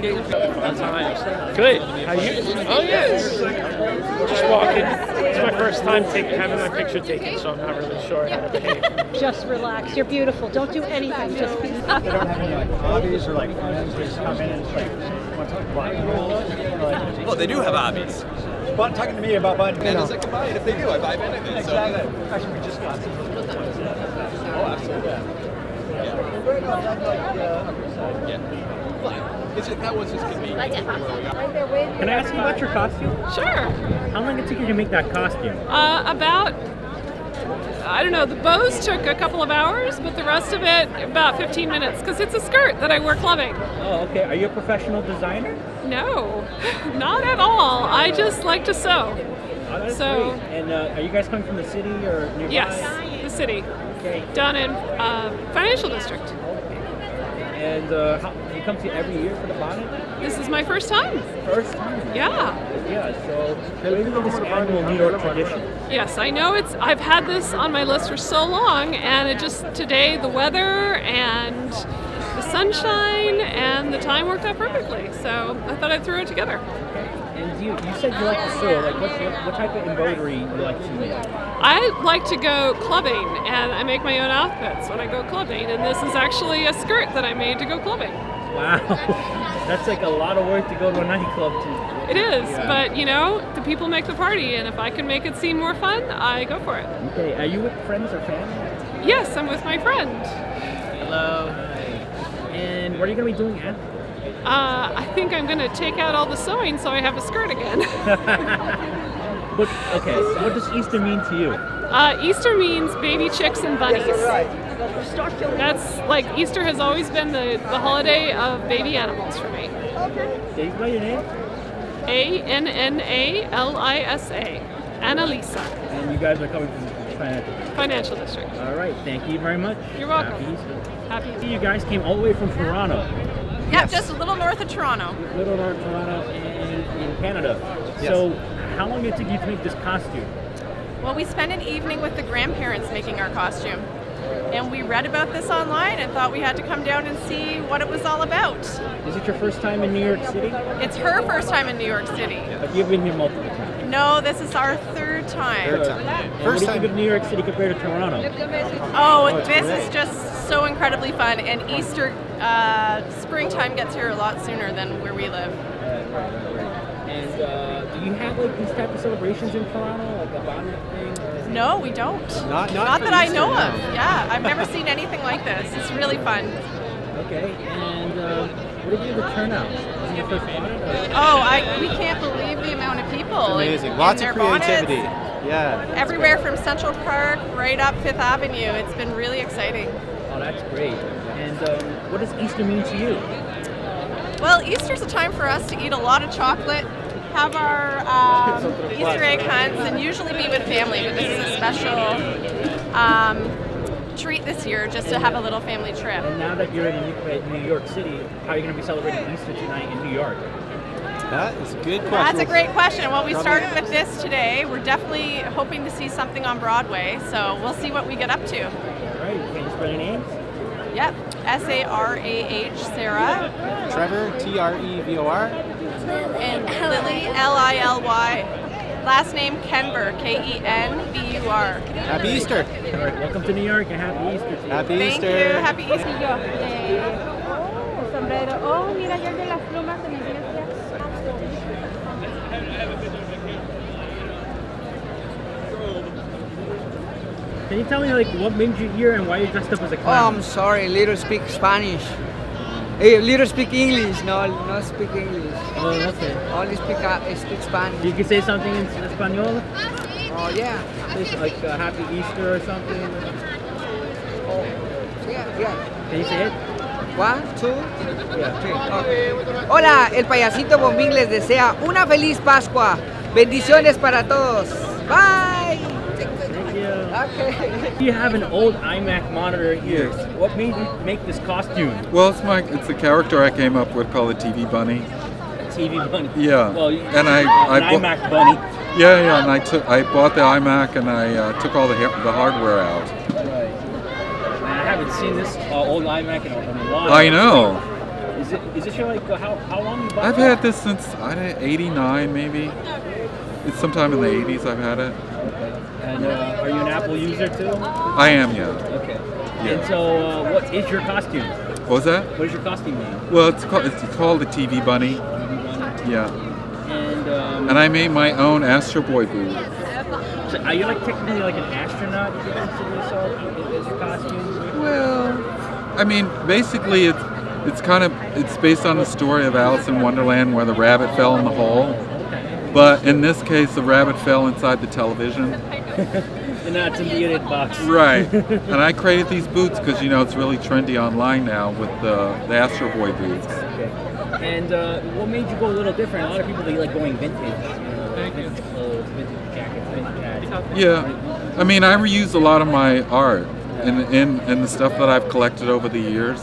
That's nice. Good. How you? Oh yes. Just walking. It's my first time having my picture taken, so I'm not really sure how to behave. Just relax. You're beautiful. Don't do anything. Just be. They don't have any like hobbies or like friends who just come in and just like want to talk about. Well, they do have hobbies. But talking to me about buying. And it's like to buy it if they do. I buy anything. Exactly. Actually, we just got some. Oh, absolutely. That was just convenient. Can I ask you about your costume? Sure. How long it took you to make that costume? About, I don't know, the bows took a couple of hours, but the rest of it about 15 minutes, because it's a skirt that I wear clubbing. Oh, okay. Are you a professional designer? No, not at all. I just like to sew. Oh, that's great. And are you guys coming from the city or nearby? Yes, the city. Okay. Down in Financial District. And you come to every year for the bonnet? This is my first time. First time? Yeah. Yeah, so what do you think of this annual New York tradition? Yes, I know I've had this on my list for so long, and it just, today, the weather and the sunshine and the time worked out perfectly, so I thought I'd throw it together. And you said you like to sew. Like, what type of embroidery you like to make? I like to go clubbing, and I make my own outfits when I go clubbing, and this is actually a skirt that I made to go clubbing. Wow, that's like a lot of work to go to a nightclub to. It is, but you know, the people make the party, and if I can make it seem more fun, I go for it. Okay, are you with friends or family? Yes, I'm with my friend. Hello. And what are you going to be doing after? I think I'm going to take out all the sewing so I have a skirt again. Okay, so what does Easter mean to you? Easter means baby chicks and bunnies. That's like, Easter has always been the holiday of baby animals for me. Can you spell your name? Annalisa. Annalisa. And you guys are coming from Financial District. All right, thank you very much. You're welcome. Happy Easter. Happy Easter. You guys came all the way from Toronto. Yeah, just a little north of Toronto. Little north of Toronto in Canada. Yes. So how long did it take you to make this costume? Well, we spent an evening with the grandparents making our costume. And we read about this online and thought we had to come down and see what it was all about. Is it your first time in New York City? It's her first time in New York City. But you've been here multiple times. No, this is our third time. And what do you think of New York City compared to Toronto? Oh, this is just so incredibly fun. And Easter, springtime gets here a lot sooner than where we live. And do you have like these type of celebrations in Toronto, like a bonnet thing? No, we don't. Not that I know of. Yeah, I've never seen anything like this. It's really fun. Okay, and what did you think of the turnout? Was it your first bonnet? Oh, we can't believe the amount of people. It's amazing. in Lots of their creativity. bonnets. Yeah. Everywhere from Central Park right up Fifth Avenue. It's been really exciting. Oh, that's great. And what does Easter mean to you? Well, Easter's a time for us to eat a lot of chocolate, have our Easter egg hunts, and usually be with family. But this is a special treat this year, just to have a little family trip. And now that you're in New York City, how are you going to be celebrating Easter tonight in New York? That is a good question. That's a great question. Well, we started with this today. We're definitely hoping to see something on Broadway, so we'll see what we get up to. All right, can you spell your names? Yep, Sarah, Sarah. Trevor, Trevor. And Lily, Lily. Last name Kenbur, Kenbur. Happy Easter. All right, welcome to New York and happy Easter to you. Happy Thank Easter. you. Happy Easter. Sombrero. Oh, mira, yo de las plumas de mi iglesia. Can you tell me like what made you here and why you dressed up as a Oh, clown? I'm sorry, little speak Spanish. Little speak English, no speak English. Oh, okay. Only speak Spanish. You can say something in Espanol? Oh, yeah. Say like Happy Easter or something? Oh, yeah. Can you say it? 1, 2, Yeah. 3. Okay. Hola, el payasito Bombín les desea una feliz Pascua. Bendiciones para todos. Bye. Thank you. Okay. You have an old iMac monitor here. What made you make this costume? Well, it's the character I came up with called a TV bunny. TV bunny. Yeah. Well, and an iMac bunny. Yeah, and I bought the iMac and I took all the hardware out. Right. I haven't seen this old iMac in a while. I know. Is this your, like, how long you bought I've that? had this since, I don't know, 89 maybe. It's sometime in the 80s I've had it. And are you an Apple user too? I am, yeah. Okay. Yeah. And so, what is your costume? What was that? What is your costume name? Well, it's called the TV Bunny. Yeah. And I made my own Astro Boy boots. so are you like technically like an astronaut? You consider yourself as your costume? Well, I mean, basically it's based on the story of Alice in Wonderland where the rabbit fell in the hole. But in this case, the rabbit fell inside the television. And that's in the unit box. Right. And I created these boots because, you know, it's really trendy online now with the Astro Boy boots. Okay. And what made you go a little different? A lot of people, they like going vintage. Vintage clothes, vintage jackets, vintage hats. Yeah. I mean, I reuse a lot of my art in the stuff that I've collected over the years.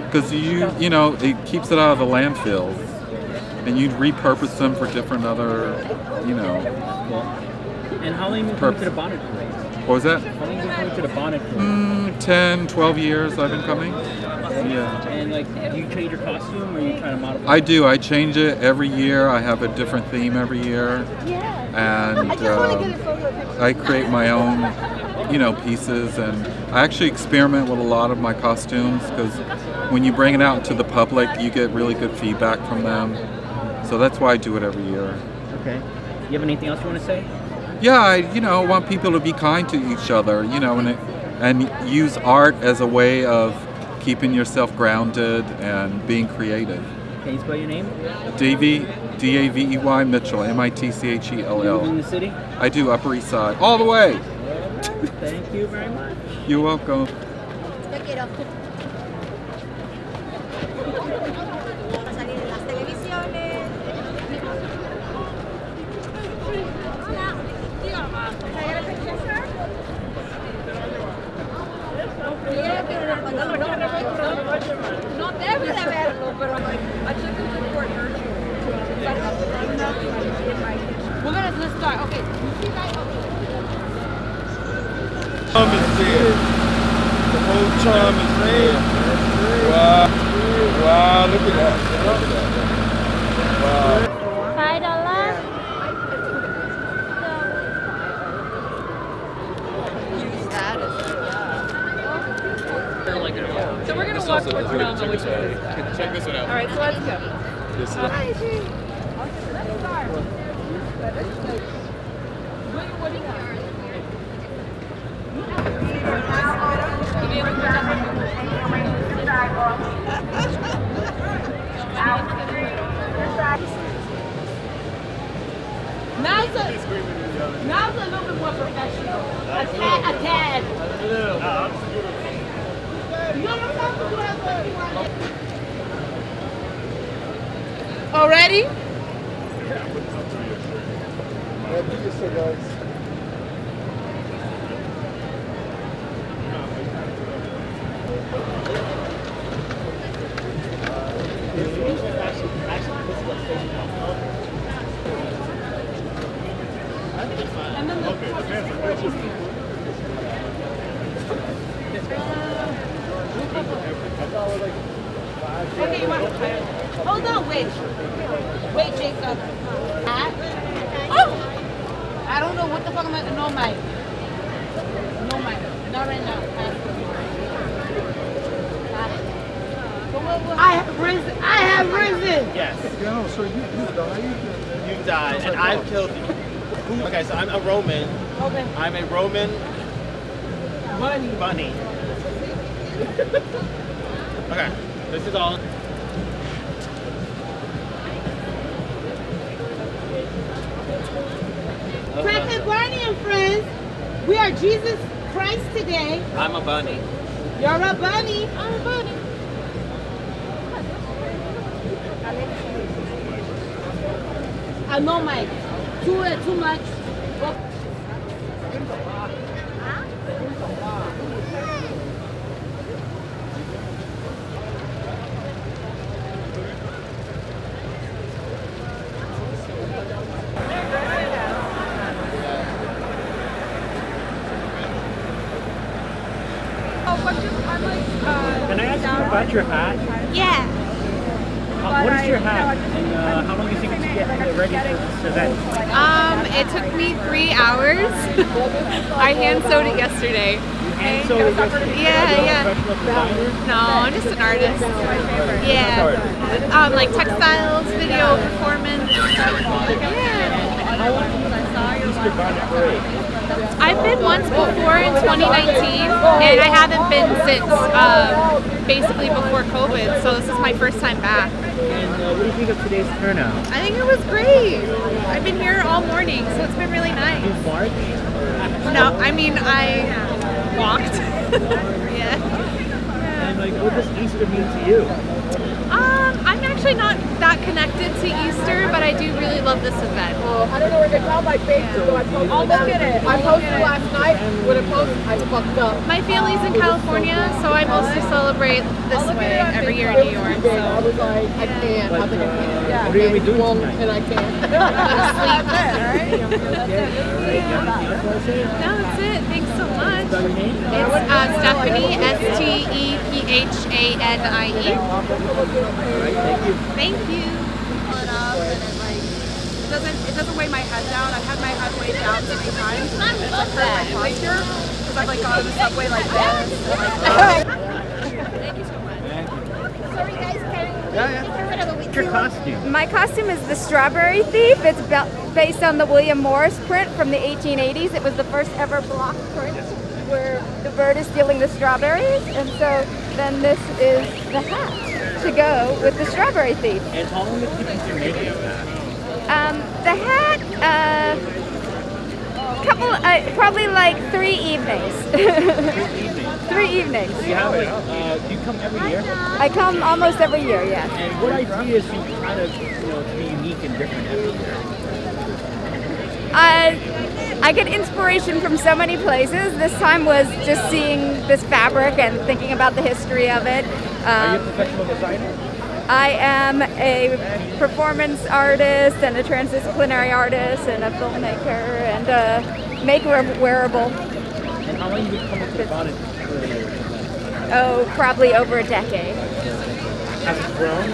Because, you know, it keeps it out of the landfills. And you'd repurpose them for different other, you know. Cool. And how long have you been coming to the Bonnet Parade? What was that? How long have you been coming to the Bonnet Parade? 10, 12 years I've been coming. Yeah. And like, do you change your costume or are you trying to modify? I do. I change it every year. I have a different theme every year. And I create my own, you know, pieces. And I actually experiment with a lot of my costumes because when you bring it out to the public, you get really good feedback from them. So that's why I do it every year. Okay. You have anything else you want to say? Yeah, I want people to be kind to each other, you know, and use art as a way of keeping yourself grounded and being creative. Can you spell your name? Davey, D-A-V-E-Y, Mitchell, M-I-T-C-H-E-L-L. You live in the city? I do, Upper East Side, all the way. Thank you very much. You're welcome. No debe de verlo, pero I took him to court. Let's start. Okay. Charm is there. The whole charm is there. Wow. Wow, look at that. Look at that. Wow. So we're gonna walk towards Melville, which is Check this one out. all right. So let's go. This Now's a little bit more professional. A tad. You don't have to do that. Oh, ready? Okay, hold on, wait, Jacob. Oh! I don't know what the fuck am I, no mic, not right now. I have risen. Yes. No, so you died? You died, and I've killed you. Okay, so I'm a Roman. Okay. I'm a Roman bunny. Okay, this is all. Crackhead Barney and friends, we are Jesus Christ today. I'm a bunny. You're a bunny. I'm a bunny. I know, Mike. Too much. Can I ask you about your hat? Yeah. What is your hat, and how long do you think it to get ready for this event? It took me 3 hours. I hand sewed it yesterday. And so Yeah. professional designer? No, I'm just an artist. Yeah. Like textiles, video, performance. Yeah. How often is Easter Bonnet Parade? I've been once before in 2019, and I haven't been since basically before COVID. So this is my first time back. And what do you think of today's turnout? I think it was great. I've been here all morning, so it's been really nice. You march? No, I mean I walked. Yeah. And like, what does Easter mean to you? I'm actually not that connected to Easter, but I do really love this event. I don't know where to tell my face, so I posted. I'll look at it. I posted last night. When I posted, I fucked up. My family's in California, so I mostly celebrate this way every year in New York. So. I was like, I can't. I think I can't. Yeah. What are you going to be doing tonight? And I can't. No, that's it. Thanks so much. Is that your name? It's Stephanie, Stephanie. Thank you. Thank you. Pull it up, and it doesn't weigh my head down. I've had my head weighed down so many times. It's like hurt my posture because I've like gone to the subway like this. Thank you so much. Sorry guys, What's your costume? My costume is the Strawberry Thief. It's based on the William Morris print from the 1880s. It was the first ever block print where the bird is stealing the strawberries, and so then this is the hat to go with the Strawberry Thief. And how long did you think to make this hat? The hat, probably like 3 evenings. 3 evenings. Do you have like, do you come every year? I come almost every year, yes. And what ideas do you kind of, to be unique and different every year? I get inspiration from so many places. This time was just seeing this fabric and thinking about the history of it. Are you a professional designer? I am a performance artist and a transdisciplinary artist and a filmmaker and a maker of wearable. And how long have you been coming to the bonnet parade? Oh, probably over a decade. Has it grown?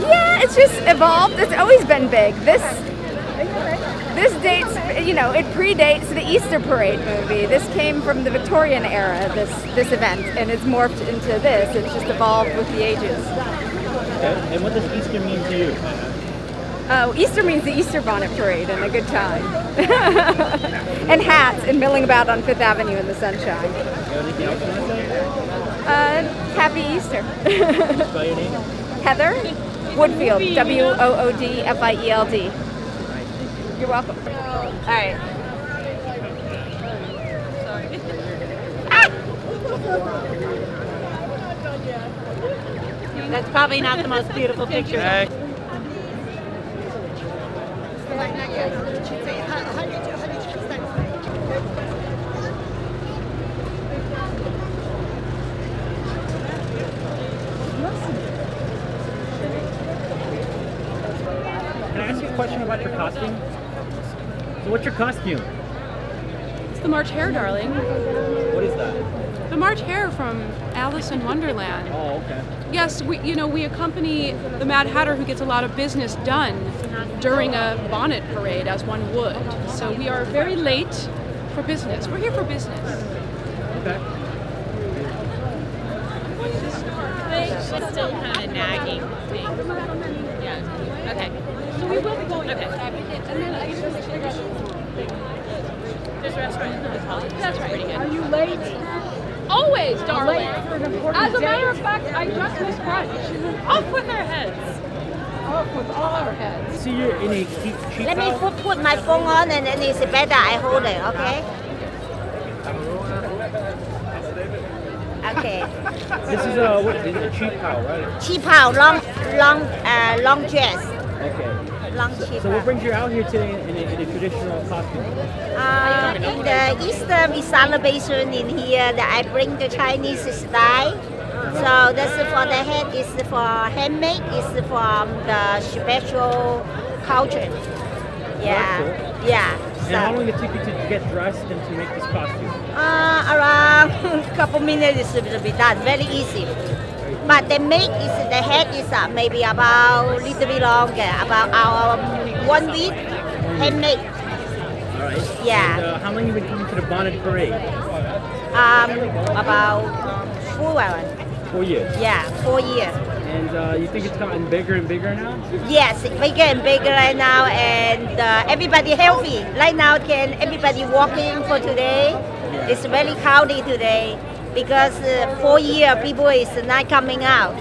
Yeah, it's just evolved. It's always been big. This dates, it predates the Easter Parade movie. This came from the Victorian era, this event, and it's morphed into this. It's just evolved with the ages. Okay. And what does Easter mean to you? Oh, Easter means the Easter Bonnet Parade and a good time. And hats and milling about on Fifth Avenue in the sunshine. Anything else you want to say? Happy Easter. Spell your name? Heather Woodfield, Woodfield. You're welcome. All right. That's probably not the most beautiful picture. Can I ask you a question about your costume? So what's your costume? It's the March Hare, darling. What is that? The March Hare from Alice in Wonderland. Oh, okay. Yes, we accompany the Mad Hatter who gets a lot of business done during a bonnet parade, as one would. So we are very late for business. We're here for business. Okay. It's still kind of nagging thing. Yeah. Okay. So we will be going. Okay. And then I guess there's a restaurant. That's right. Pretty good. Are you late? Always, darling. Late for an important As a day? matter of fact, I just missed brunch. Off with our heads. Off with all our heads. See, you're in a cheap Let me house. put my phone on and then it's better I hold it, okay? Okay. This is what is it? A cheap house, right? Cheap house, long dress. Okay. Long cheap So what brings you out here today in a traditional costume? In the Easter celebration in here, that I bring the Chinese style. So that's for the head, is for handmade, is from the special culture. Yeah, Cool. yeah. And how long did it take you to get dressed and to make this costume? Around a couple minutes it will be done. Very easy. but the head is maybe about a little bit longer, about 1 week, handmade. All right. Yeah. And, how long have you been coming to the Bonnet Parade? About 4 years. Yeah, 4 years. And you think it's gotten bigger and bigger now? Yes, bigger and bigger right now, and everybody healthy. Right now, everybody walking for today. Yeah. It's very crowded today because 4 years people is not coming out.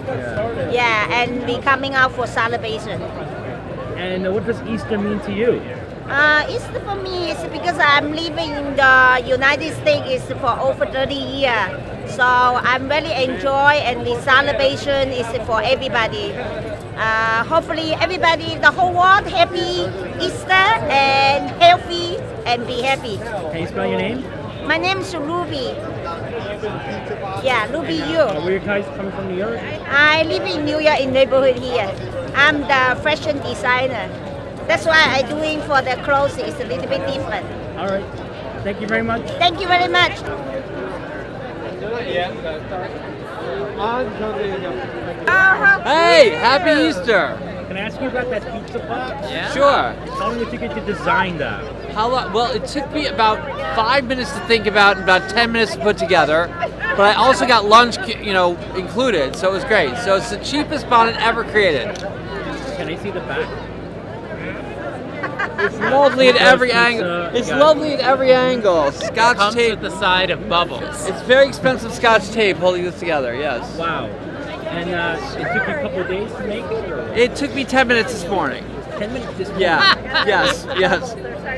Yeah, and we coming out for celebration. And what does Easter mean to you? Easter for me is because I'm living in the United States is for over 30 years. So I'm really enjoy, and the celebration is for everybody. Hopefully everybody, the whole world, happy Easter and healthy and be happy. Can you spell your name? My name is Ruby. Yeah, Ruby Yu. Where you guys coming from, New York? I live in New York in neighborhood here. I'm the fashion designer. That's why I'm doing for the clothes is a little bit different. All right. Thank you very much. Thank you very much. Hey, happy Easter! Can I ask you about that pizza box? Yeah. Sure. How long did it take you to design that? How long? Well, it took me about 5 minutes to think about and about 10 minutes to put together. But I also got lunch, included, so it was great. So it's the cheapest bonnet ever created. Can I see the back? It's lovely at every angle. It's lovely at every angle. Scotch comes tape with the side of bubbles. It's very expensive Scotch tape holding this together. Yes. Wow. And it took you a couple of days to make it? Or? It took me 10 minutes this morning. 10 minutes this morning? Yeah. Yes.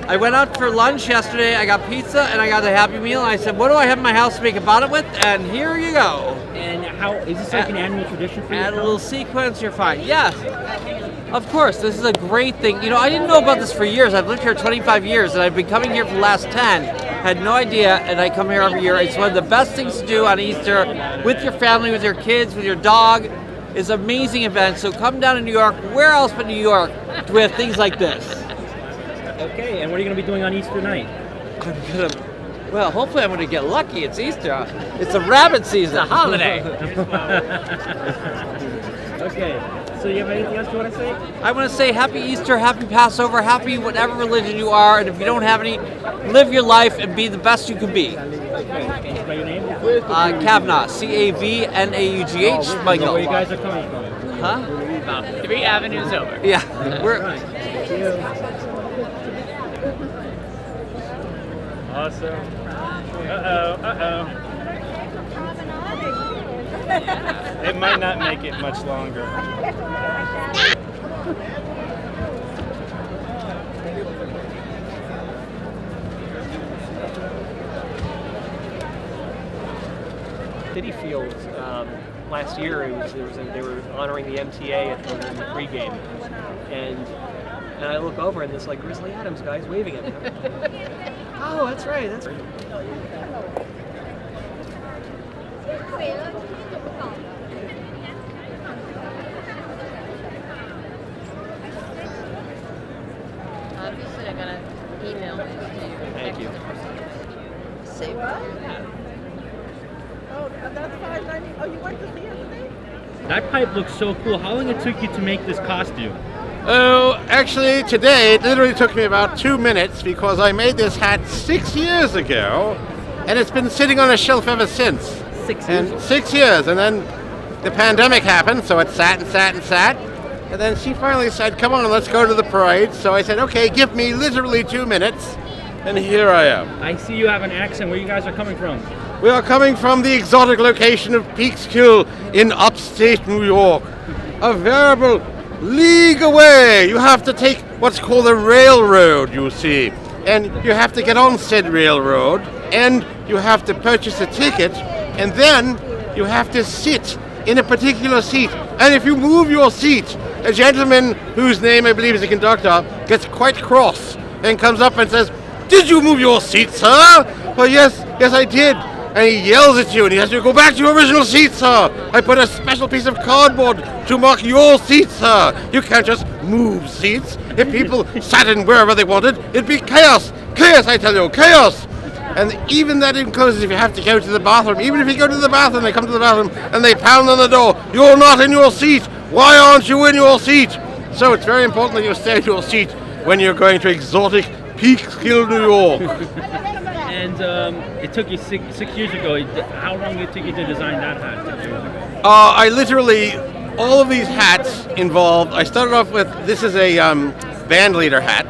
I went out for lunch yesterday. I got pizza and I got a Happy Meal. And I said, "What do I have in my house to make a bonnet with?" And here you go. And how is this like an annual tradition for you? Add a little sequence, you're fine. Yes. Of course, this is a great thing. I didn't know about this for years. I've lived here 25 years, and I've been coming here for the last 10. Had no idea, and I come here every year. It's one of the best things to do on Easter with your family, with your kids, with your dog. It's an amazing event. So come down to New York. Where else but New York to have things like this? Okay, and what are you going to be doing on Easter night? Well, hopefully I'm going to get lucky. It's Easter. It's a rabbit season. It's a holiday. Okay. So you have anything else you want to say? I want to say happy Easter, happy Passover, happy whatever religion you are, and if you don't have any, live your life and be the best you can be. Can you spell your name? Kavnaugh, C-A-V-N-A-U-G-H, Michael. Where you guys are coming from? Huh? About 3 avenues over. Yeah. We're Awesome. Uh-oh. It might not make it much longer. City Field last year. They were honoring the MTA in the pregame, and I look over and this Grizzly Adams guy's waving at me. Oh, that's right. That's right. Obviously, I gotta email this to you. Thank you. Say what? Oh, that's $5.90. Oh, you went to see it today? That pipe looks so cool. How long it took you to make this costume? Oh, actually today it literally took me about 2 minutes because I made this hat 6 years ago and it's been sitting on a shelf ever since. 6 years? 6 years, and then the pandemic happened, so it sat and sat and sat. And then she finally said, "Come on, let's go to the parade." So I said, "Okay, give me literally 2 minutes." And here I am. I see you have an accent. Where you guys are coming from? We are coming from the exotic location of Peekskill in upstate New York. A veritable league away. You have to take what's called a railroad, you see. And you have to get on said railroad, and you have to purchase a ticket, and then you have to sit in a particular seat. And if you move your seat, a gentleman whose name I believe is a conductor gets quite cross and comes up and says, "Did you move your seat, sir?" "Well, yes, I did." And he yells at you and he has to go back to your original seat, sir. "I put a special piece of cardboard to mark your seat, sir. You can't just move seats. If people sat in wherever they wanted, it'd be chaos. Chaos, I tell you, chaos." And even that includes if you have to go to the bathroom. Even if you go to the bathroom, they come to the bathroom and they pound on the door. You're not in your seat. Why aren't you in your seat? So it's very important that you stay in your seat when you're going to exotic Peekskill, New York. And it took you six years ago. How long did it take you to design that hat 6 years ago? I literally, all of these hats involved, I started off with, this is a band leader hat.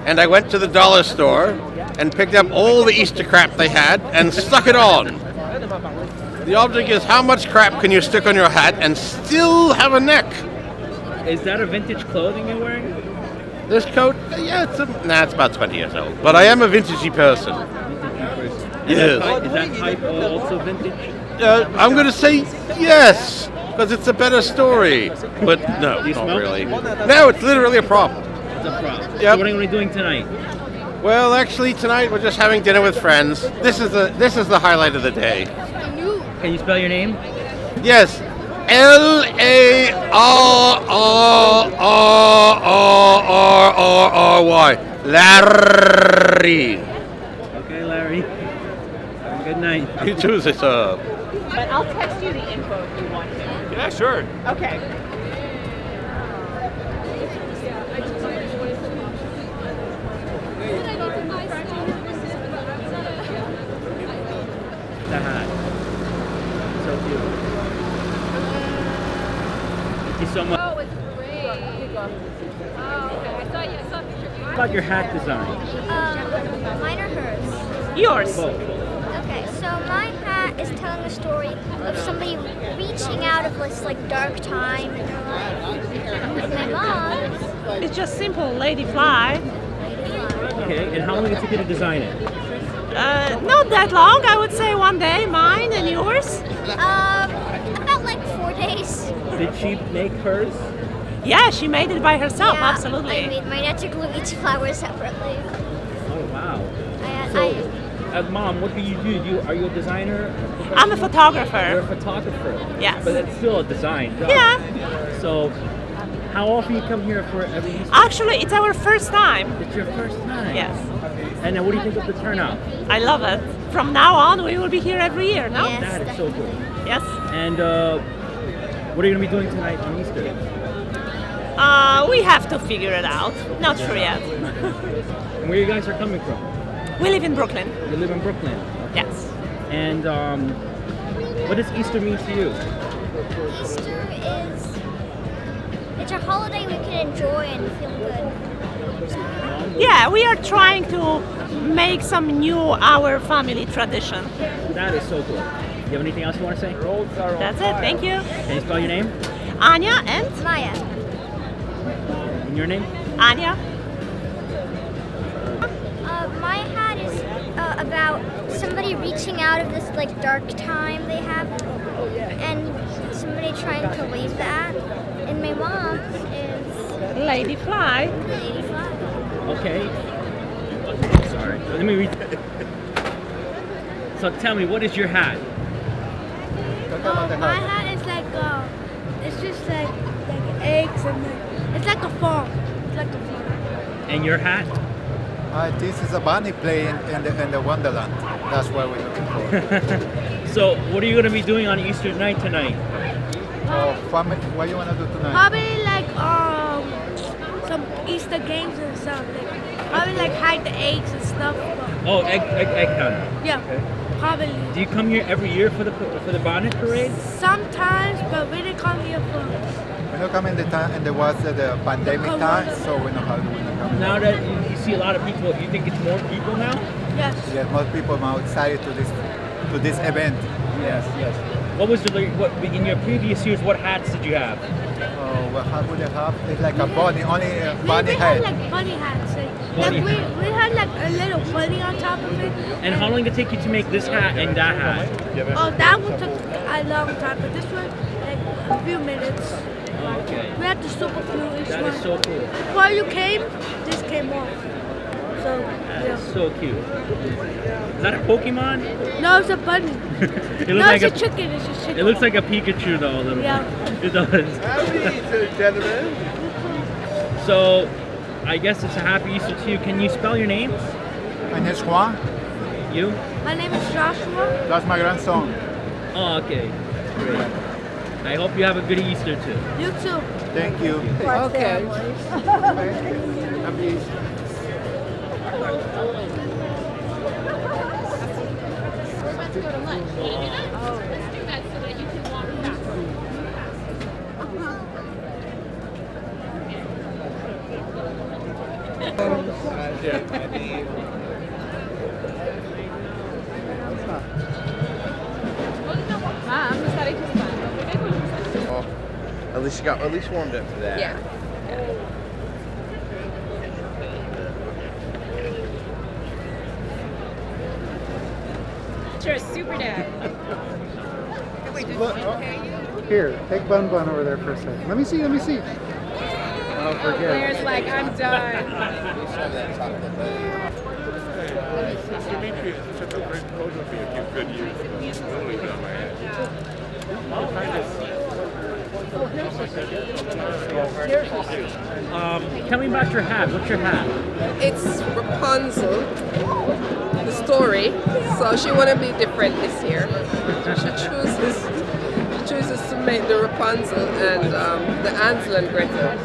And I went to the dollar store and picked up all the Easter crap they had and stuck it on. The object is how much crap can you stick on your hat and still have a neck? Is that a vintage clothing you're wearing? This coat, yeah, it's about 20 years old. But I am a vintagey person. Yes. Is that type also vintage? I'm going to say yes, because it's a better story. But no, not really. No, it's literally a prop. It's a prop. Yep. So what are we doing tonight? Well, actually, tonight we're just having dinner with friends. This is the highlight of the day. Can you spell your name? Yes, Larry. Larry. Okay, Larry. Have a good night. You too, sir. But I'll text you the info if you want to. Yeah, sure. Okay. The hat. So cute. Thank you so much. Oh, it's great. Oh, okay. I saw a picture of you. What about your hat design? Mine or hers? Yours. Both. Okay, so my hat is telling a story of somebody reaching out of this like dark time in their life. And my mom's. It's just simple, Lady Fly. Okay, and how long did it take you to design it? Not that long, I would say 1 day. Mine and yours? About like 4 days. Did she make hers? Yeah, she made it by herself, Yeah, absolutely. I made mine. I had to glue each flower separately. Oh wow. I, Mom, what do you do? Are you a designer? I'm a photographer. You're a photographer. Yes. But it's still a design job. Yeah. So, how often you come here for every Easter? Actually, it's our first time. It's your first time. Yes. And what do you think of the turnout? I love it. From now on, we will be here every year, no? Yes. That is so cool. Yes. And what are you going to be doing tonight on Easter? We have to figure it out. Not sure yet. And where you guys are coming from? We live in Brooklyn. You live in Brooklyn? Yes. And what does Easter mean to you? Easter is, it's a holiday we can enjoy and feel good. Yeah, we are trying to make some new our family tradition. That is so cool. Do you have anything else you want to say? That's it. Thank you. Can you spell your name? Anya and Maya. And your name? Anya. My hat is about somebody reaching out of this like dark time they have, and somebody trying to leave that. And my mom's is Lady Fly. Lady Fly. Okay. Sorry. Let me read. So tell me, what is your hat? My hat is like it's just like eggs and like, it's like a farm. It's like a farm. And your hat? This is a bunny playing in the Wonderland. That's what we're looking for. So what are you going to be doing on Easter night tonight? What do you want to do tonight? Probably like some Easter games and stuff. Like, probably like hide the eggs and stuff. Oh, egg hunt. Yeah, probably. Do you come here every year for the bonnet parade? Sometimes, but we didn't come here for. We don't come in the time, and there was the pandemic time, so we know how to come. Now that you see a lot of people, you think it's more people now? Yes. Yes, more people are excited to this event. Yes, yes. What was what in your previous years? What hats did you have? Oh, what hat would I have? It's like a bunny, only a bunny We head. had like bunny hats. Bunny We had like a little bunny on top of it. And how long did it take you to make this hat and that hat? Oh, that one took a long time, but this one like a few minutes. Oh, okay. We had to super glue each That one. is so cool. Before you came, this came off. So That yeah. is so cute. Is that a Pokemon? No, it's a bunny. It No, looks like it's a chicken. It's a chicken. It looks like a Pikachu though, a little Yeah. bit. It does. Gentlemen. So, I guess it's a happy Easter to you. Can you spell your name? My name is Juan. You? My name is Joshua. That's my grandson. Oh, okay. Great. I hope you have a good Easter too. You too. Thank you. Okay. Happy Easter. At least you got warmed up for that. Yeah. Sure, super dad. Look, here, take Bun Bun over there for a second. Let me see. Oh, forget it. Claire's like, I'm done. Demetrius took a great photo of me a few good years ago. Don't leave it on my head. Tell me about your hat. What's your hat? It's Rapunzel, the story. So she want to be different this year. She chooses to make the Rapunzel and the Hansel and Gretel.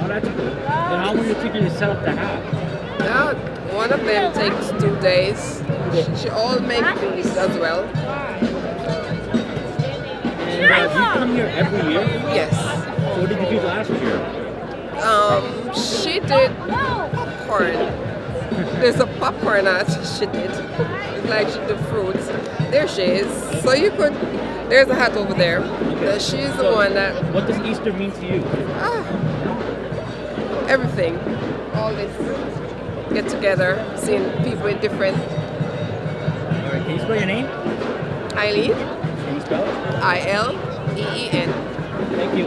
Oh, that's cool. Then how long did it take you to set up the hat? Now, one of them takes 2 days. She all makes these as well. And do you come here every year? Yes. So what did you do last year? She did popcorn. There's a popcorn art she did. Like she did fruits. There she is. So you could, there's a hat over there. She's the one that... What does Easter mean to you? Everything. All this get together, seeing people in different... Alright, can you spell your name? Eileen. Can you spell it? I-L-E-E-N. Thank you.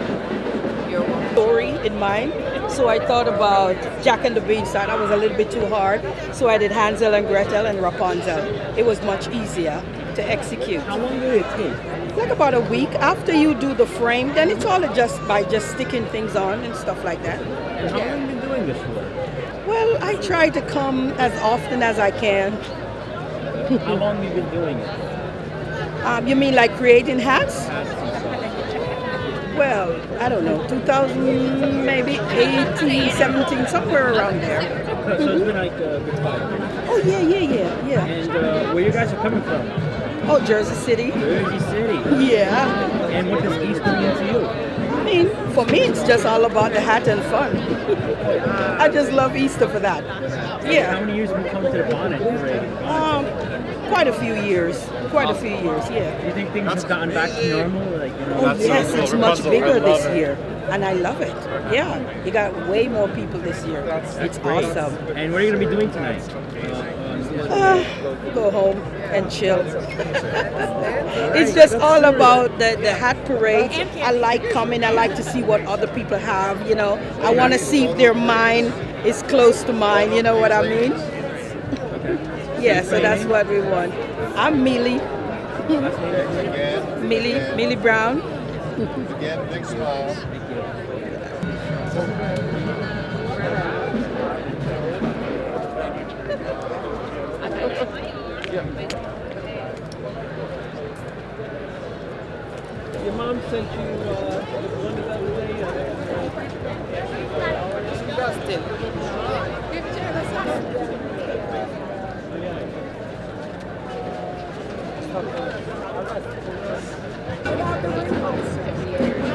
You're welcome. Story in mind. So I thought about Jack and the Beanstalk. That was a little bit too hard. So I did Hansel and Gretel and Rapunzel. It was much easier to execute. How long did it take? Like about a week. After you do the frame, then it's all just by just sticking things on and stuff like that. And how long have you been doing this for? Well, I try to come as often as I can. How long have you been doing it? You mean like creating hats? Well, I don't know, 2000, maybe 18, 17, somewhere around there. So it's been like a good 5 years. Oh, yeah. And where you guys are coming from? Oh, Jersey City. Jersey City. Yeah. And what does Easter mean to you? I mean, for me, it's just all about the hat and fun. I just love Easter for that. Yeah. How many years have you come to the Bonnet Parade? Quite a few years. Yeah. Do you think things have gotten back to normal? Like, you know, Oh, yes, it's much bigger this year. And I love it. Yeah. You got way more people this year. It's awesome. And what are you going to be doing tonight? Go home and chill. It's just all about the hat parade. I like coming. I like to see what other people have, you know. I want to see if their mind is close to mine, you know what I mean? Yeah, so that's what we want. I'm Millie. Millie Brown. Again, big smile. Your mom sent you one the other day. Dustin.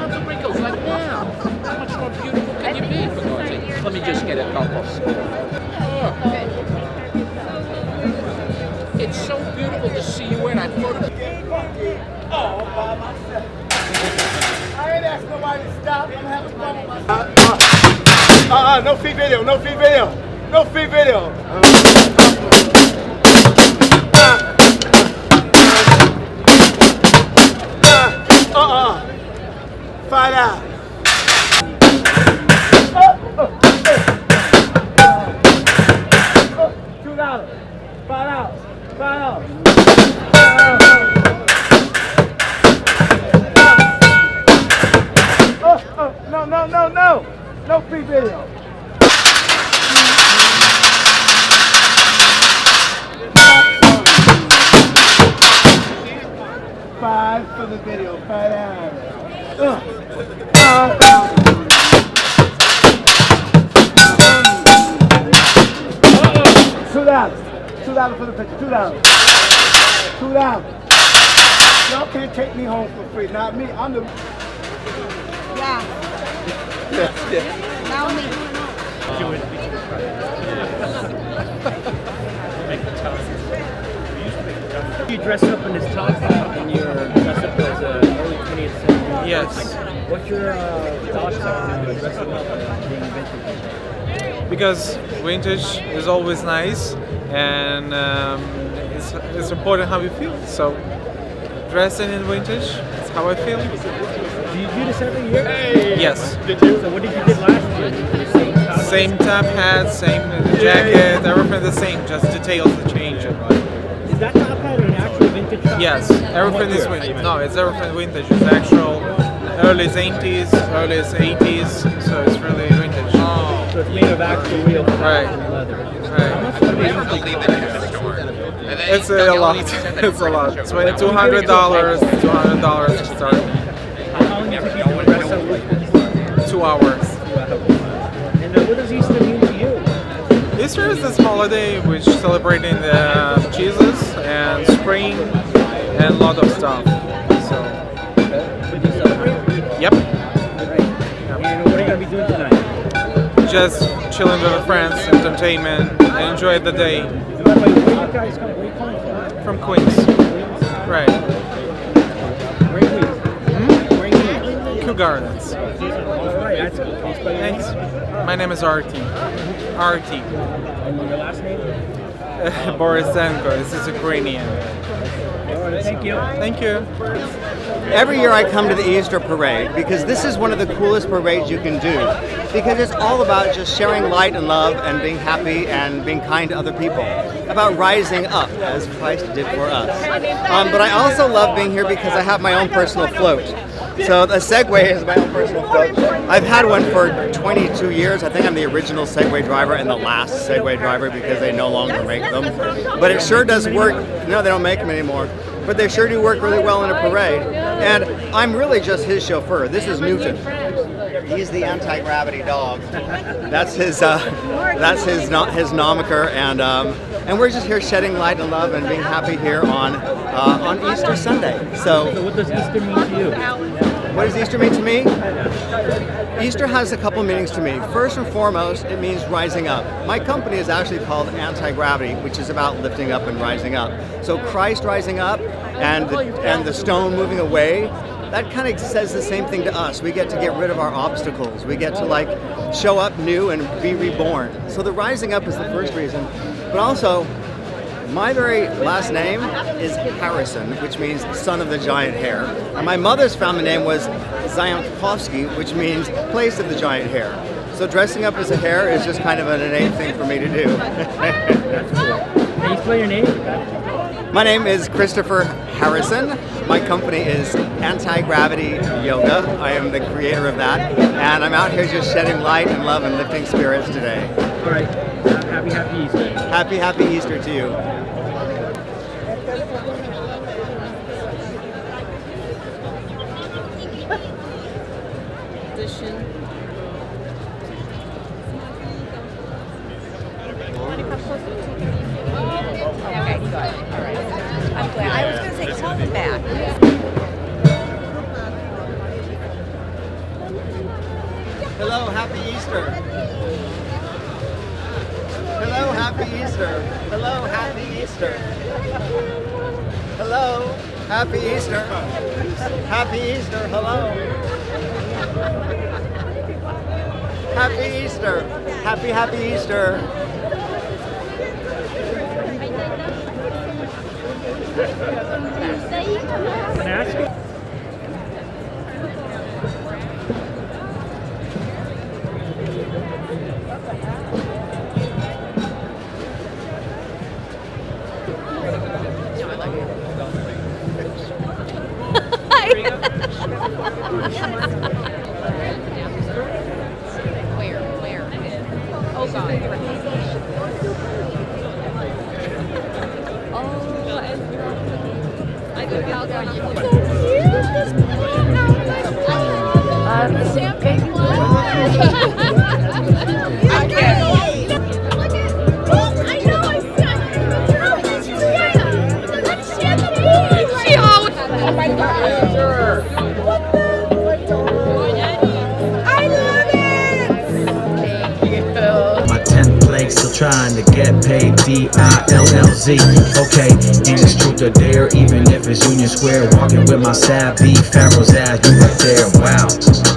The wrinkles like now. How much more beautiful can you be, for God's sake? Let me just get a couple. It's so beautiful to see you wearing that photo. Oh, by myself. I ain't asked nobody to stop. I'm having fun with myself. No free video. No free video. Find out. $2. Find out. No free video. for the video. Fat ass. $2 for the picture. $2. $2. Y'all can't take me home for free. Not me. I'm the. Yeah. Now me. You dress up in this top and you're dressed up as early 20th century. Yes. What's your thoughts on dressing up and being vintage? Because vintage is always nice, and it's important how you feel. So dressing in vintage is how I feel. Do you do this every year? Yes. So what did you do last year? Did you do the same top? Same top hat, same jacket, everything the same, just details that change. Is that top hat an actual vintage top? Yes, everything is vintage. No, it's everything vintage. It's actual early 70s, early 80s, so it's really vintage. Oh. So it's made of actual real leather. It's a lot. It's a lot. It's $200. $200 to start. How long does it take you to dress up like this? 2 hours. And what does Easter mean to you? Easter is this holiday which celebrating the Jesus and spring and a lot of stuff. So. Yep. And what are you going to be doing tonight? Just chilling with friends, entertainment, and enjoy the day. Where are you guys coming? Where are you coming from? From Queens. Right. Where are you? Where are you? Kew Gardens. Alright, that's good. Can you spell your name? Thanks. My name is Artie. Artie. And your last name? Borisenko. This is Ukrainian. Alright, thank you. Thank you. Every year I come to the Easter Parade because this is one of the coolest parades you can do, because it's all about just sharing light and love and being happy and being kind to other people, about rising up as Christ did for us. But I also love being here because I have my own personal float. So the Segway is my own personal float. I've had one for 22 years. I think I'm the original Segway driver and the last Segway driver because they no longer make them. But it sure does work. No, they don't make them anymore. But they sure do work really well in a parade. And I'm really just his chauffeur. This is Newton. He's the anti-gravity dog. That's his nomiker, and we're just here shedding light and love and being happy here on Easter Sunday. So what does Easter mean to you? What does Easter mean to me? Easter has a couple meanings to me. First and foremost, it means rising up. My company is actually called Anti-Gravity, which is about lifting up and rising up. So Christ rising up and the stone moving away, that kind of says the same thing to us. We get to get rid of our obstacles. We get to show up new and be reborn. So the rising up is the first reason. But also, my very last name is Harrison, which means son of the giant hare. And my mother's family name was Zayantkovsky, which means place of the giant hare. So dressing up as a hare is just kind of an innate thing for me to do. Can you spell your name? My name is Christopher Harrison. My company is Anti-Gravity Yoga. I am the creator of that. And I'm out here just shedding light and love and lifting spirits today. All right. Happy Easter. Happy Easter to you. Okay, good. All right. I'm glad. I was going to say, call them back. Hello, happy Easter. Hello, happy Easter. Hello, happy Easter. Hello, happy Easter. Happy Easter, hello. Happy Easter. Happy Easter. Can I ask you? Where? Oh, God. I could count down. CILLZ. Okay, and it's truth or dare, even if it's Union Square. Walking with my sad B, Pharaoh's ass, you right there. Wow,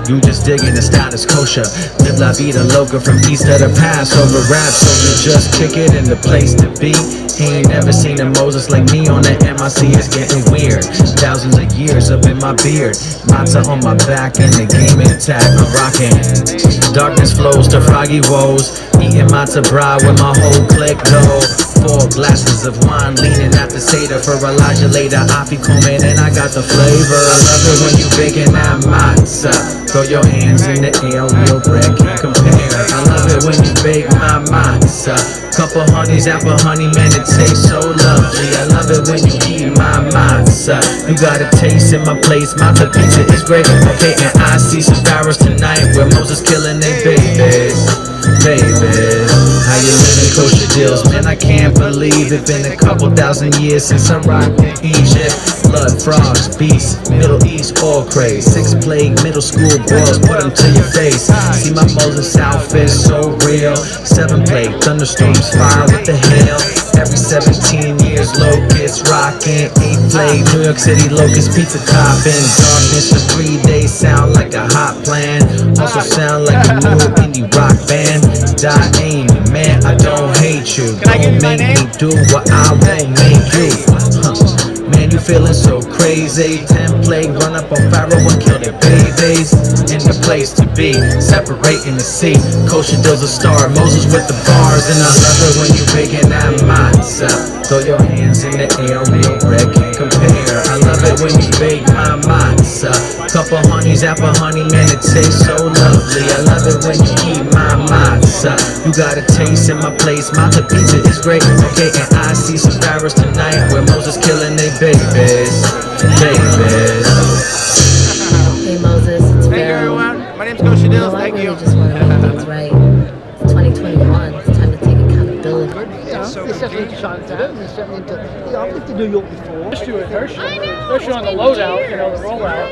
you just digging the status kosher. Live la vida loca from east of the Passover rap. So you just kick it in the place to be. He ain't never seen a Moses like me on the MIC. It's getting weird. Thousands of years up in my beard. Matzah on my back and the game intact. I'm rocking. Darkness flows to froggy woes. Eating matzah bride with my whole clique though. 4 glasses of wine leaning at the Seder for Elijah later. Afikomen and I got the flavor. I love it when you baking that matzah. Throw your hands in the air, real bread can't compare. I love it when you bake my matzah. Couple honeys, apple honey, man, it tastes so lovely. I love it when you eat my matzah. You got a taste in my place, matzah pizza is great. Okay, and I see some pharaohs tonight where Moses killing they babies. Babies, how you living kosher deals? Man, I can't believe it been a couple thousand years since I rocked in Egypt. Blood, frogs, beasts, Middle East, all craze. 6 plague, middle school boys, put them to your face. See my Moses outfit, so real. 7 plague, thunderstorms, fire with the hail. Every 17 years, locusts rockin'. 8 plague, New York City locust pizza topping. Darkness for 3 days, sound like a hot plan. Also sound like a new indie rock band. Die aim, man, I don't hate you. Don't make me do what I won't make you. Man, you feeling so crazy. 10 plague, run up on Pharaoh and kill their babies. In the place to be, separating the sea. Kosher does a star, Moses with the bars. And I love it when you baking that matzah. Throw your hands in the air, real bread can't compare. I love it when you bake my matzah. Couple honeys, apple honey, man, it tastes so lovely. I love it when you eat my matzah. You got a taste in my place, matzah pizza is great. Okay, and I see some pharaohs tonight where Moses killing they babies. Babies. Hey Moses, it's Thank you everyone. My name's Kosher Dills. Thank you. just want to make things right. It's 2021. It's time to take accountability. It's definitely exciting to them. It's definitely into, I've lived in New York before. Just do it, especially on the loadout, you know, the rollout.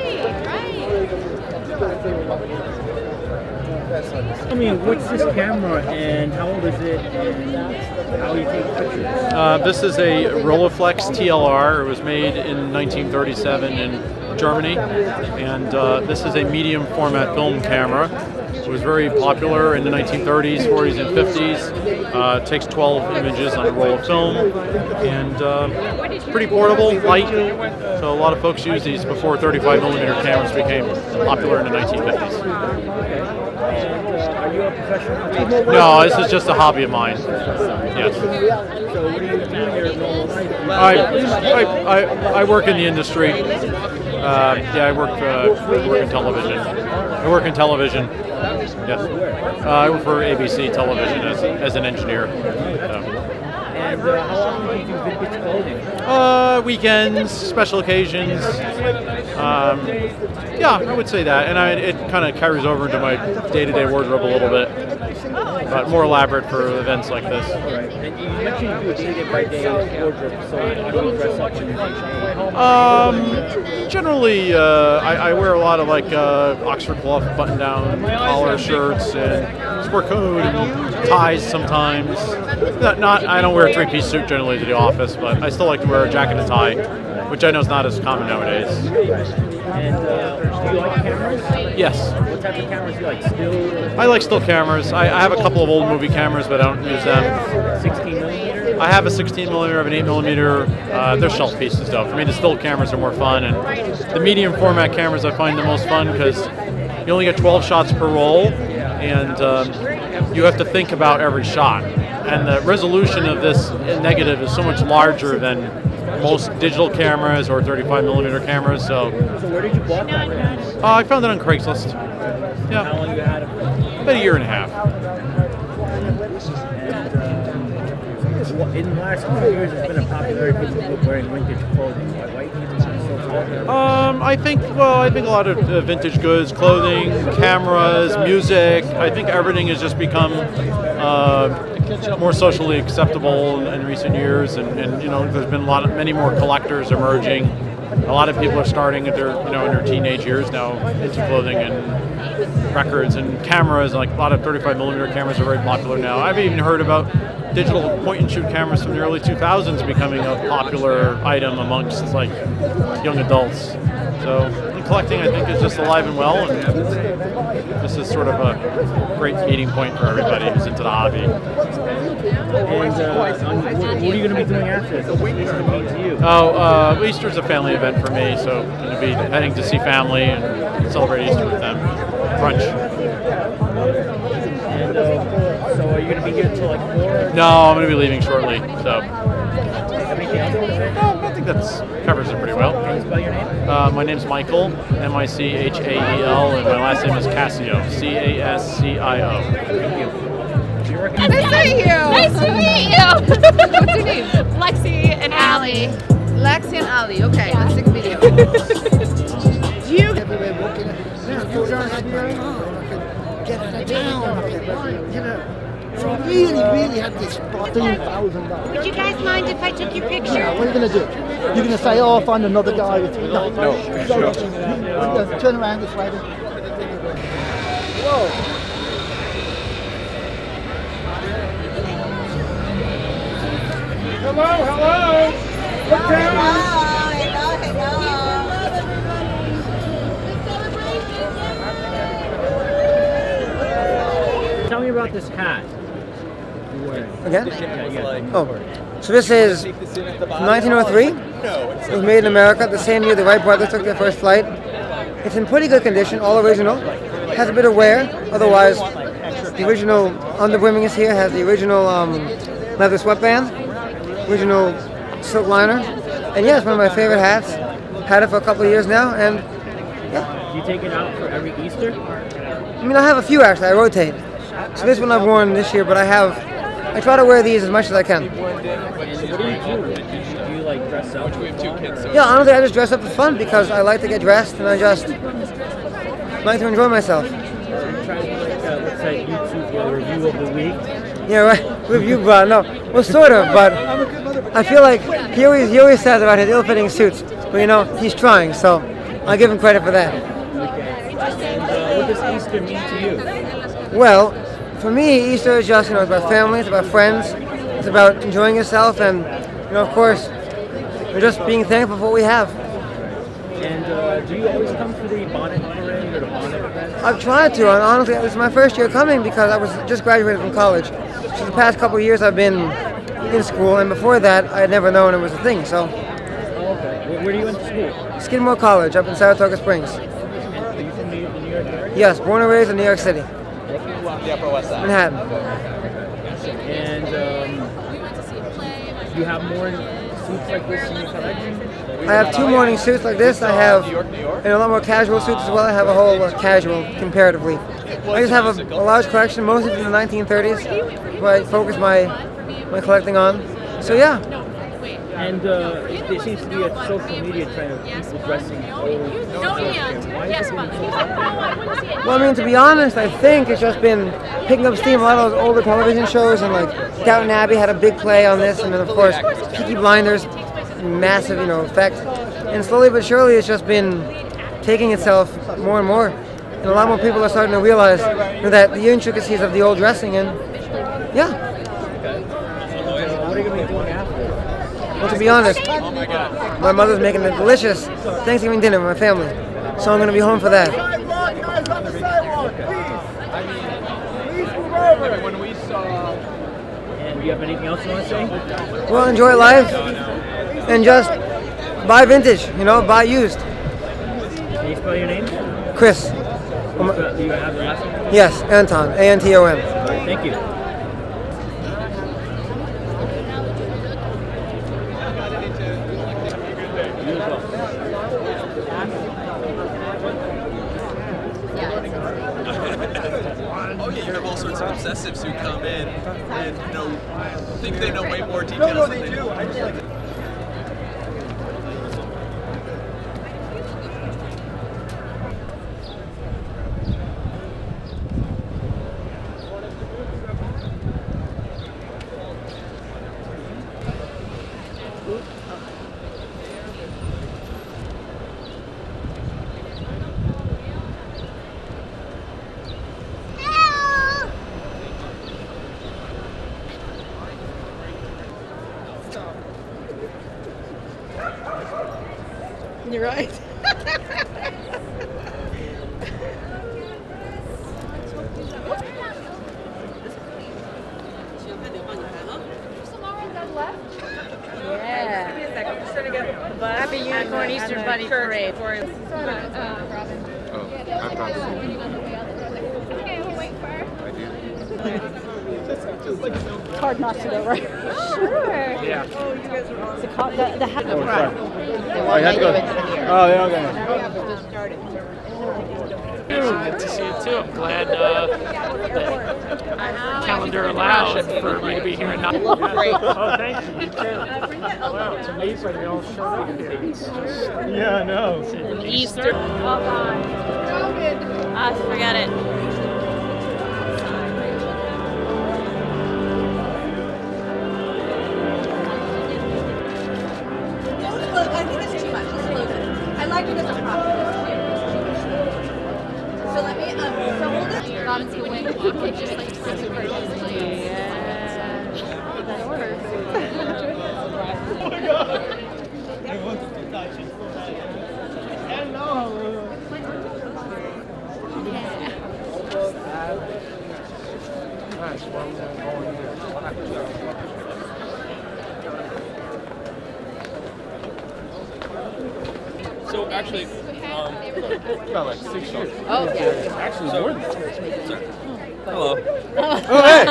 I mean, what's this camera and how old is it and how do you take pictures? This is a Rolleiflex TLR. It was made in 1937 in Germany, and this is a medium format film camera. It was very popular in the 1930s, 40s, and 50s. It takes 12 images on a roll of film, and it's pretty portable, light. So a lot of folks use these before 35mm cameras became popular in the 1950s. Are you a professional? No, this is just a hobby of mine. Yes. So what do you do in your normal life? I work in the industry. I work in television. I work in television. Yes. I work for ABC Television as an engineer. And how often do you do vintage clothing? Weekends, special occasions. Yeah, I would say that, and it kind of carries over into my day-to-day wardrobe a little bit, but more elaborate for events like this. Right. And you mentioned you do a day-by-day wardrobe, so how do you dress up when you're day? Generally, I wear a lot of like Oxford cloth button-down collar shirts and sport coat and ties sometimes. I don't wear a 3-piece suit generally to the office, but I still like to wear a jacket and tie, which I know is not as common nowadays. And do you like cameras? Yes. What type of cameras do you like? Still? I like still cameras. I have a couple of old movie cameras, but I don't use them. 16mm? I have a 16mm, I have an 8mm. They're shelf pieces though. For me, the still cameras are more fun, and the medium format cameras I find the most fun because you only get 12 shots per roll, and you have to think about every shot. And the resolution of this negative is so much larger than most digital cameras or 35mm cameras. So where did you bought that? I found it on Craigslist. Yeah. How long you had it? About a year and a half. In the last couple of years, it's been a popularity of people wearing vintage clothing. Why do you think it's so popular? I think a lot of vintage goods, clothing, cameras, music. I think everything has just become more socially acceptable in recent years, and you know, there's been many more collectors emerging a lot of people are starting at their, in their teenage years now into clothing and records and cameras. Like a lot of 35mm cameras are very popular now. I've even heard about digital point-and-shoot cameras from the early 2000s becoming a popular item amongst like young adults. So collecting, I think, is just alive and well, and this is sort of a great meeting point for everybody who's into the hobby. And what are you going to be doing after this? What's it going to mean to you? Oh, Easter's a family event for me, so I'm going to be heading to see family and celebrate Easter with them. Brunch. And so are you going to be here until like 4? No, I'm going to be leaving shortly, so. Anything else you want to say? No, I think that covers it pretty well. Can you spell your name? My name's Michael, M-I-C-H-A-E-L, and my last name is Cascio, C-A-S-C-I-O. Thank you. Nice to meet you. Nice to meet you. What's your name? Lexi and Allie. Lexi and Ali. Okay, let's take a video. Do you everywhere walking? Go down here. Get out of town. You know. So I really had this $13,000. Would you guys mind if I took your picture? Yeah, what are you going to do? You're going to say, oh, I'll find another guy with you. No. Turn around this way. Whoa. Hello. Look down. Tell me about this hat. Again? Yeah. Oh, so this is from 1903. It was made in America the same year the Wright brothers took their first flight. It's in pretty good condition, all original. Has a bit of wear, otherwise the original underbrimming is here, has the original leather sweatband, original silk liner. And yeah, it's one of my favorite hats. Had it for a couple of years now, and yeah. Do you take it out for every Easter? I mean, I have a few actually, I rotate. So this one I've worn this year, but I try to wear these as much as I can. And what do you do? Do you like dress up? We have 2 kids. Yeah, honestly, I just dress up for fun because I like to get dressed and I just like to enjoy myself. So you try to do like let's say YouTube review of the week. Yeah, right. Review, no, well, sort of, but I feel like he always says about his ill-fitting suits, but he's trying, so I give him credit for that. Okay. And what does Easter mean to you? Well, for me, Easter is just, it's about family, it's about friends, it's about enjoying yourself, and, of course, just being thankful for what we have. And do you always come to the Bonnet Parade or the Bonnet event? I've tried to, and honestly, this is my first year coming because I was just graduated from college. So the past couple of years I've been in school, and before that, I had never known it was a thing, so. Okay. Where do you went to school? Skidmore College, up in Saratoga Springs. And are you from the New York area? Yes, born and raised in New York City. The Upper West Side. Manhattan. And you have more suits like this in your collection? I have 2 morning suits like this. I have a lot more casual suits as well. I have a whole casual comparatively. I just have a large collection, mostly from the 1930s, where I focus my collecting on. So yeah. And there seems to be a social media trend of people dressing old. Well, I mean, to be honest, I think it's just been picking up steam. A lot of those older television shows, and like Downton Abbey had a big play on this, and then of course Peaky Blinders, massive, effect. And slowly but surely, it's just been taking itself more and more. And a lot more people are starting to realize that the intricacies of the old dressing, and yeah. What are you going to be doing after? Well, to be honest, my mother's making a delicious Thanksgiving dinner with my family, so I'm going to be home for that. And do you have anything else you want to say? Well, enjoy life, and just buy vintage, buy used. Can you spell your name? Chris. Do you have the last name? Yes, Anton, A-N-T-O-N. Thank you. Oh yeah, you have all sorts of obsessives who come in and think they know way more details than they do. I just like You're right. Yeah. But Happy Unicorn Easter Bunny Parade. It's hard not to, though, right? Sure. Yeah. The hat. Oh, I had to go. Oh, they're okay. Good to see you too. I'm glad the calendar allowed for me to be here and not. Great. Oh, thank you. You too. Wow, it's amazing they all showed up here. It's just, Yeah, I know. Easter. Oh, God. Ah, forget it. I think it's too much. Let's close it. I like it as a prop. So let me, so hold it. Robinson wing. Okay, just like super easily. That order. Oh my God. So actually, About like 6 years. Oh, yeah. Actually, more than 6 years. Hello. Oh, hey.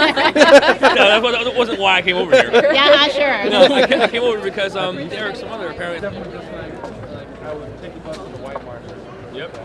No, that wasn't why I came over here. Yeah, sure. No, I came over because Derek, some other apparently. I would take the bus to the White Market. Yep.